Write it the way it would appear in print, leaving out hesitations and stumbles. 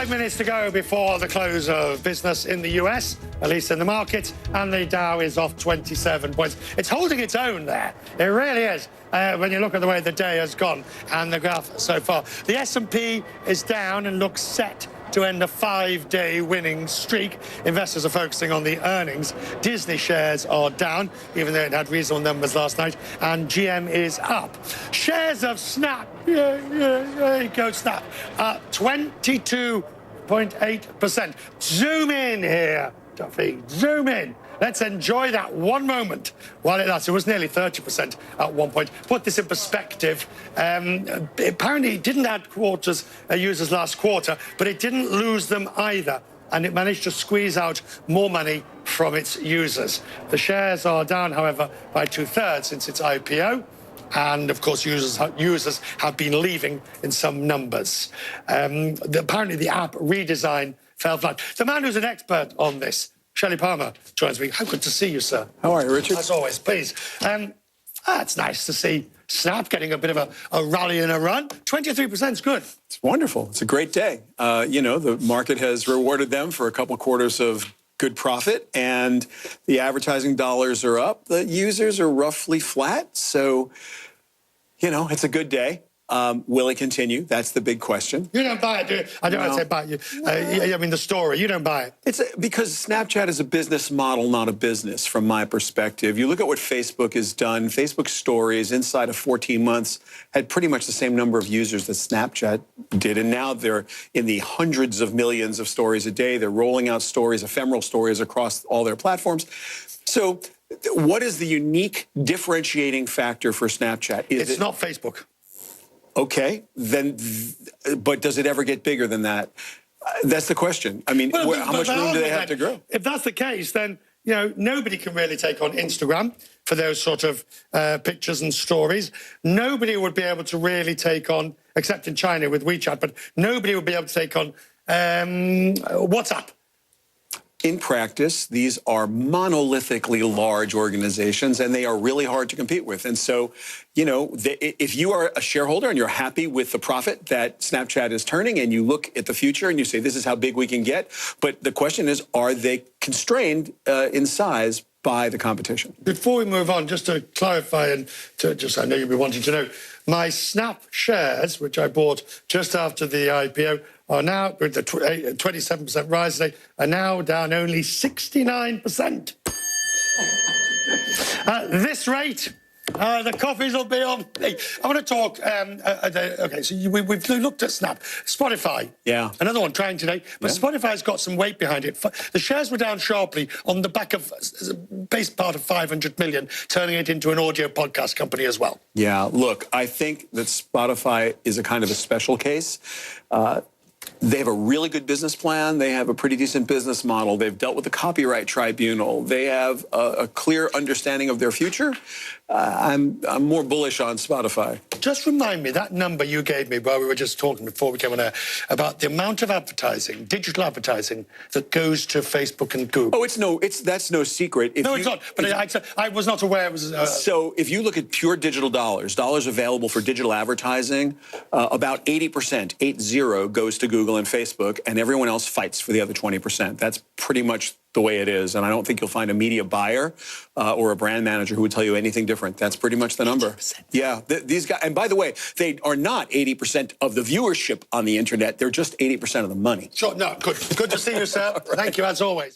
5 minutes to go before the close of business in the US, at least in the market, and the Dow is off 27 points. It's holding its own there. It really is. When you look at the way the day has gone and the graph so far. The S&P is down and looks set to end a 5-day winning streak. Investors are focusing on the earnings. Disney shares are down, even though it had reasonable numbers last night, and GM is up. Shares of Snap, go Snap, 22.8%. Zoom in here, Duffy, zoom in. Let's enjoy that one moment while it lasts. It was nearly 30% at one point. Put this in perspective. Apparently, it didn't add users last quarter, but it didn't lose them either. And it managed to squeeze out more money from its users. The shares are down, however, by 2/3 since its IPO. And, of course, users have been leaving in some numbers. Apparently, the app redesign fell flat. The man who's an expert on this, Shelly Palmer, joins me. How good to see you, sir. How are you, Richard? As always, please. It's nice to see Snap getting a bit of a rally and a run. 23% is good. It's wonderful. It's a great day. The market has rewarded them for a couple quarters of good profit, and the advertising dollars are up. The users are roughly flat. So, it's a good day. Will it continue? That's the big question. You don't buy it, do you? I don't want to say buy it. I mean, the story. You don't buy it. It's because Snapchat is a business model, not a business, from my perspective. You look at what Facebook has done. Facebook Stories, inside of 14 months, had pretty much the same number of users that Snapchat did. And now they're in the hundreds of millions of stories a day. They're rolling out stories, ephemeral stories, across all their platforms. So what is the unique differentiating factor for Snapchat? It's not Facebook. Okay, then, but does it ever get bigger than that? That's the question. I mean, how much room do they have to grow? If that's the case, then, nobody can really take on Instagram for those sort of pictures and stories. Nobody would be able to really take on, except in China with WeChat, but nobody would be able to take on WhatsApp. In practice, these are monolithically large organizations, and they are really hard to compete with. And so, if you are a shareholder and you're happy with the profit that Snapchat is turning, and you look at the future and you say, this is how big we can get. But the question is, are they constrained in size by the competition? Before we move on, just to clarify, and I know you'll be wanting to know, my Snap shares, which I bought just after the IPO, are now, with the 27% rise today, are now down only 69%. At this rate, the coffees will be on. I want to talk. Okay, so we've looked at Snap. Spotify. Yeah. Another one trying today. But yeah. Spotify's got some weight behind it. The shares were down sharply on the back of base part of 500 million, turning it into an audio podcast company as well. Yeah, look, I think that Spotify is a kind of a special case. They have a really good business plan. They have a pretty decent business model. They've dealt with the copyright tribunal. They have a clear understanding of their future. I'm more bullish on Spotify. Just remind me, that number you gave me while we were just talking before we came on air, about the amount of advertising, digital advertising, that goes to Facebook and Google. Oh, that's no secret. It's not. But I was not aware it was. So if you look at pure digital dollars available for digital advertising, about 80%, 80, goes to Google and Facebook, and everyone else fights for the other 20%. That's pretty much the way it is, and I don't think you'll find a media buyer or a brand manager who would tell you anything different. That's pretty much the number. 80%. Yeah, these guys, and by the way, they are not 80% of the viewership on the internet. They're just 80% of the money. Sure, no, good to see you, sir. Thank you, as always.